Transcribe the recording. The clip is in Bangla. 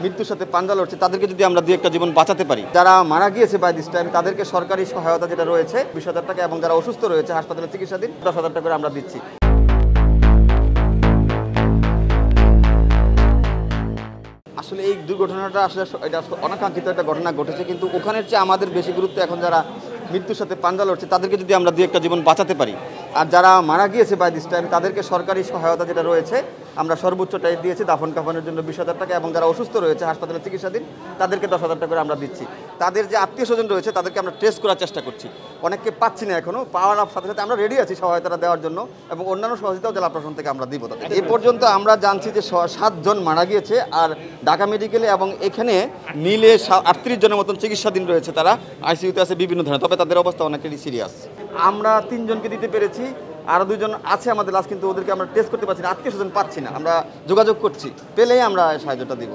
মৃত্যুর সাথে পাঞ্জা লড়ছে, তাদেরকে যদি আমরা 2-1টা জীবন বাঁচাতে পারি, যারা মারা গিয়েছে বাই দিস টাইম তাদেরকে সরকারি সহায়তা যেটা রয়েছে 20,000 টাকা, এবং যারা অসুস্থ রয়েছে হাসপাতালে চিকিৎসাধীন 10,000 টাকা করে আমরা দিচ্ছি। আসলে এই দুর্ঘটনাটা আসলে এটা অনাকাঙ্ক্ষিত একটা ঘটনা ঘটেছে, কিন্তু ওখানের চেয়ে আমাদের বেশি গুরুত্ব এখন যারা মৃত্যুর সাথে পাঞ্জা লড়ছে তাদেরকে যদি আমরা 2-1টা জীবন বাঁচাতে পারি, আর যারা মারা গিয়েছে বাই দিস টাইম তাদেরকে সরকারি সহায়তা যেটা রয়েছে আমরা সর্বোচ্চটাই দিয়েছি দাফন কাফনের জন্য 20,000 টাকা, এবং যারা অসুস্থ রয়েছে হাসপাতালে চিকিৎসাধীন তাদেরকে 10,000 টাকা করে আমরা দিচ্ছি। তাদের যে আত্মীয় স্বজন রয়েছে তাদেরকে আমরা ট্রেস করার চেষ্টা করছি, অনেককে পাচ্ছি না এখনও, পাওয়ার সাথে সাথে আমরা রেডি আছি সহায়তা দেওয়ার জন্য, এবং অন্যান্য সহযোগিতাও জেলা প্রশাসন থেকে আমরা দিব। এ পর্যন্ত আমরা জানছি যে 7 জন মারা গিয়েছে, আর ঢাকা মেডিকেলে এবং এখানে মিলে 38 জনের মতন চিকিৎসাধীন রয়েছে, তারা আইসিইউতে আছে বিভিন্ন ধরনের, তবে তাদের অবস্থা অনেকেরই সিরিয়াস। আমরা 3 জনকে দিতে পেরেছি, আরও 2 জন আছে আমাদের লাশ, কিন্তু ওদেরকে আমরা টেস্ট করতে পারছি না, আত্মীয় স্বজন পাচ্ছি না, আমরা যোগাযোগ করছি, পেলেই আমরা সাহায্যটা দিব।